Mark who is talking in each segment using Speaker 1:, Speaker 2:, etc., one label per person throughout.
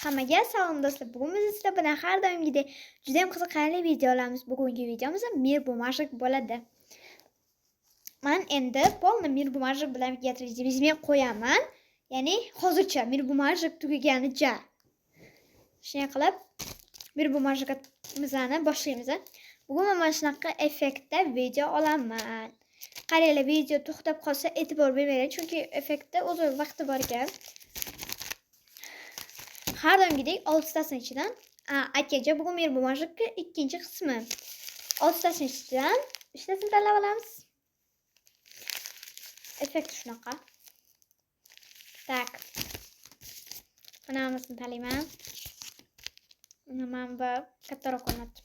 Speaker 1: Hammaga salom do'stlar. Bugun biz sizlar bilan har doimgidek juda ham qiziqarli video olamiz. Bugungi videomiz mir bumajik bo'ladi. Men endi polni mir bumajik bilan rejimga qo'yaman. Ya'ni hozircha mir bumajik tugaganicha. Shunday qilib mir bumajikimizni boshlaymiz. Bugun men shunaqa effektda video olaman. Qaranglar, video to'xtab qolsa e'tibor bermang, chunki effektda o'z vaqti bor ekan. Har doimgidek 6 tasini ichidan aytgancha bugun mir bumajikka ikkinchi qismi. 6 tasini ichidan 3 tasini tanlab olamiz. Effekt shunaqa. Tak. Bunamisini tanlayman. Mana bu kattaroq ko'rinadi.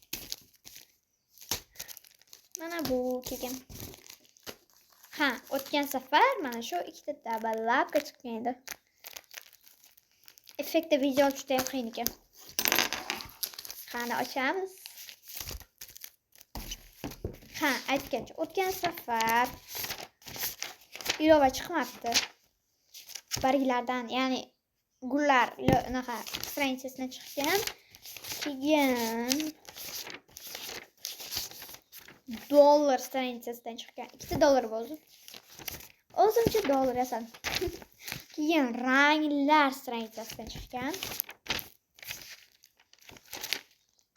Speaker 1: Mana bu kelgan. Ha, o'tgan safar mana shu ikkita daballab chiqqan edi. Effektda video juda ham qiyin ekan. Qani ochamiz. Ha, aytgancha o'tgan safar ilova chiqmabdi. Barglardan, ya'ni gullar unaqa stranchasidan chiqqan. Keyin dollar stranchasidan chiqqan. 2 dollar bo'ldi. O'zimcha dollar yasan. Keyin ranglar stranchasidan chiqqan.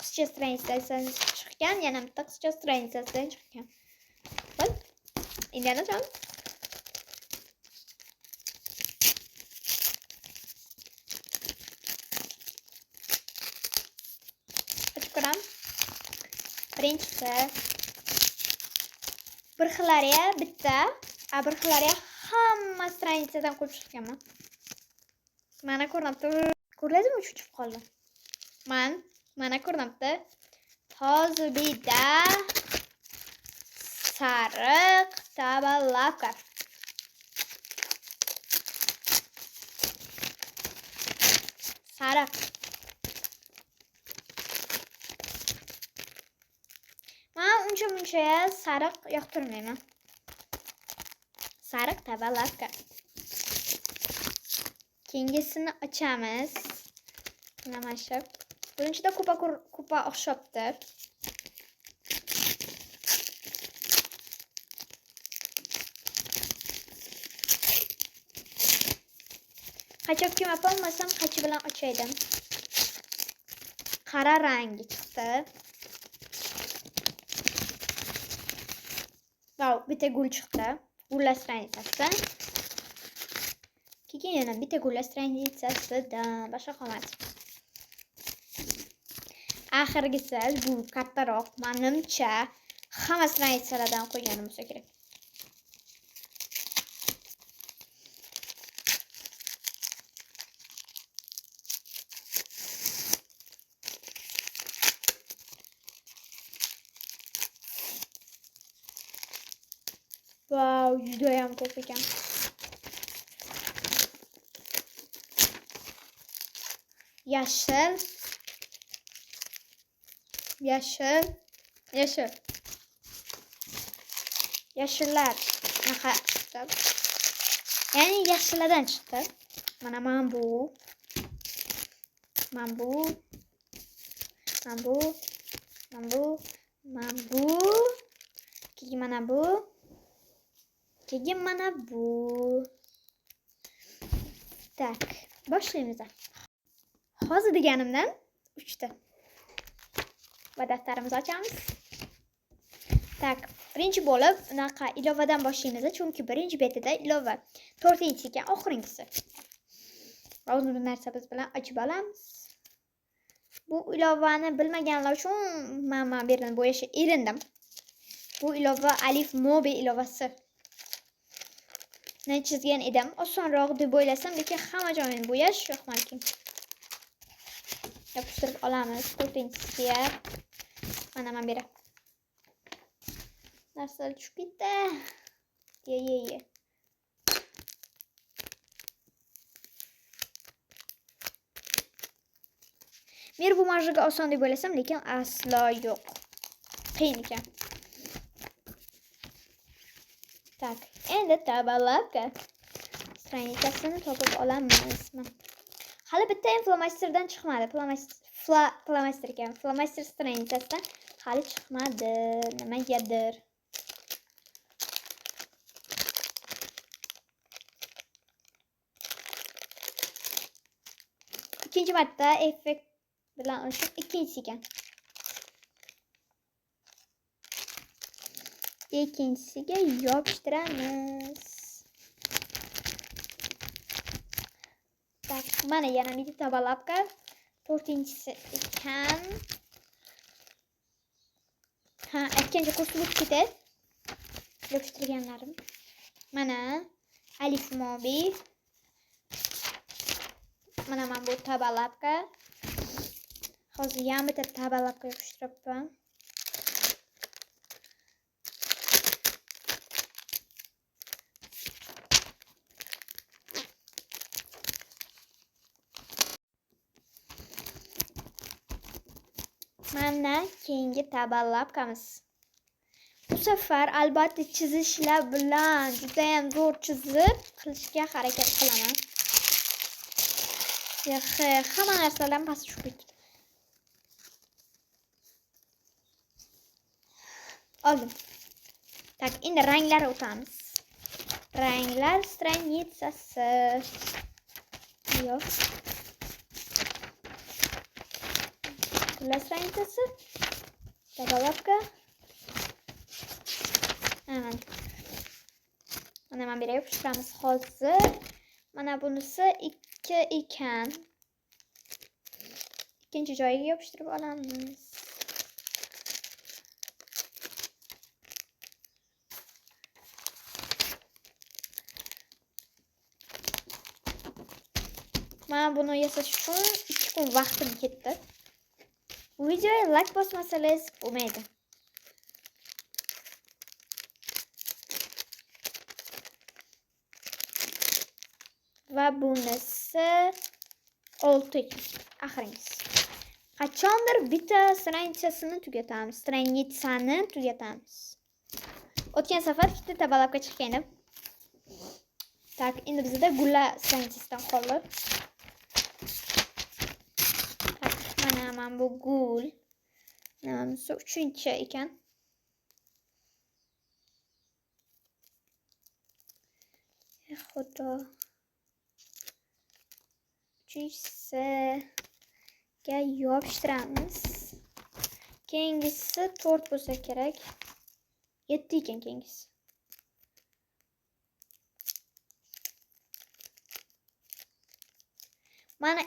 Speaker 1: Qizcha stranchasidan chiqqan, yana bitta qizcha stranchasidan chiqqan. Xo'p. Endi ochamiz. Ochib ko'ramiz. Birinchisi bir xillari bitta, bir xillari hamma stranchadan qo'yib chiqqanman. Mana ko'rinibdi. Ko'rdingizmi, uchib qoldi. Mana ko'rinibdi. Hozirda sariq taballavka. Sariq. Men uncha sariq yoqtirmayman. Sariq taballavka. Keyingisini ochamiz. Mana shu. Birinchida kupa o'xshabdi. Qachon kim olmasam qachi bilan ochaydim. Qora rangi chiqdi. Wow, bitta gul chiqdi. Gullar stranchasidan. Keyin yana bitta gullar stranchasidan boshqa qolmadi. Oxirgisi bu kattaroq, menimcha hamma stranchalardan qo'yganim bo'lsa kerak. Wow, juda ham ko'p ekan. Yashil. Yashillar naqa chiqdi. Ya'ni yashillardan chiqdi. Mana bu. Keyin mana bu. Tak, boshlaymiz. Hozir deganimdan 3 ta. Va daftarimizni ochamiz. Tak, birinchi bo'lib unaqa ilovadan boshlaymiz, chunki birinchi betida ilova 4-inchi ekan, oxirgisi. O'zimiz bir narsa biz bilan ochib olamiz. Bu ilovani bilmaganlar uchun men bu yerdan bo'yashga erindim. Bu ilova Alif Mobi ilovasi. Men chizgan edim, osonroq deb o'ylasam, lekin hamma joyini bo'yash yoqmaydi. Yapıştırıp olamiz 4-inchisiga. Mana men bera. Narsalar tushib ketdi. Ye. Mir bumajiga oson deb o'ylasam, lekin aslo yo'q. Qiyin ekan. Tak, endi taballavka stranchasini topib olamiz. Hali bitta ham flomasterdan chiqmadi. Flomaster ekan. Flomaster stranitsasidan hali chiqmadi. Nimagadir. İkinci marta effekt bilan o'sha ikkinchisi ekan. İkincisiga yopishtiramiz. Tak, mana yana bitta tabalabka. To'rtinchisi ekan. Ha, aytgancha qo'shilib ketadi. Yopishtirganlarim. Mana Alif Mobi. Mana bu tabalabka. Hozir yana bitta tabalabka yopishtiribman. Mana keyingi tabalabkamiz. Bu safar albatta chizishlar bilan juda ham zo'r chizib qilishga harakat qilaman. Hamma narsalarni pastga tushib ketdi. Oldim. Tak, endi ranglar o'tamiz. Ranglar stranitsasi. Yo'q. Gullar stranitsasi. Tabalabka. Mana men berib yopishtiramiz hozir. Mana bunisi 2 ekan. İkinci joyiga yopishtirib olamiz. Mana buni yasash uchun 2 kun vaqtim ketdi. Bu videoga like bosmasangiz bo'lmaydi. Va bunisi 6 oxirgisi. Qachondir bitta stranitsasini tugatamiz. Stranitsani tugatamiz. O'tgan safar bitta tabalabka chiqqan edi. Tak, endi bizda gullar stranitsasidan qoldi. Tak, mana bu gul. Bunisi 3-chi ekan. Xudo. 3-ga yopishtiramiz. Keyingisi 4 bo'lsa kerak. 7 ekan keyingisi. Mana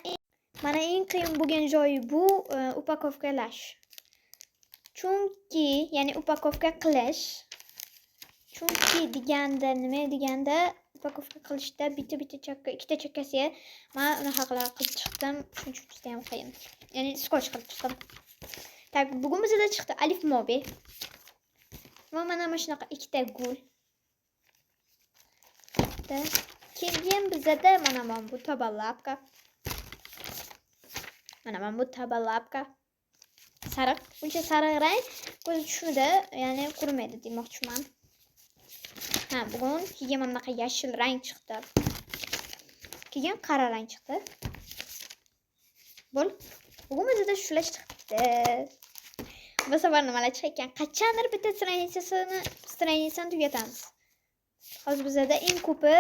Speaker 1: eng qiyin bo'lgan joyi bu upakovkalash. Chunki, ya'ni upakovka qilish. Chunki nima deganda upakovka qilishda bitta chakka, ikkita chakkasiga men unaqa qilib chiqdim. Shuning uchun juda ham qiyin. Ya'ni skoch qilib chiqdim. Tak, bugun bizda chiqdi Alif Mobi. Va mana shunaqa ikkita gul. Keyin bizda mana bu tabalabka. Mana bu tabalabka. Sariq. Buncha sariq rang ko'z tushmadi, ya'ni qurmaydi demoqchiman. Ha, bugun keyin mana bunaqa yashil rang chiqdi. Keyin qora rang chiqdi. Bugun bizda shular chiqdi. Bu safar nimalar chiqqan? Qachondir bitta stranitsani tugatamiz. Hozir bizda eng ko'pi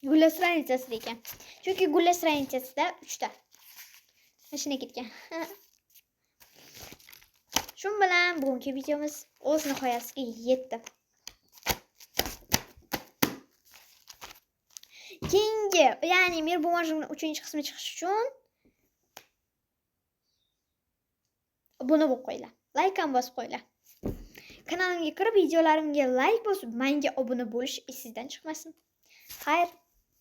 Speaker 1: gullar stranitsasi ekan. Chunki gullar stranitsasida 3 ta. Mashina ketgan. Shu bilan bugungi videomiz o'z nihoyasiga yetdi. Keyingi, ya'ni Mir Bumajovning 3-qismi chiqishi uchun obuna bo'lib qo'yinglar. Like ham bosib qo'yinglar. Kanalimga kirib videolarimga like bosib, menga obuna bo'lish esingizdan chiqmasin. Xayr.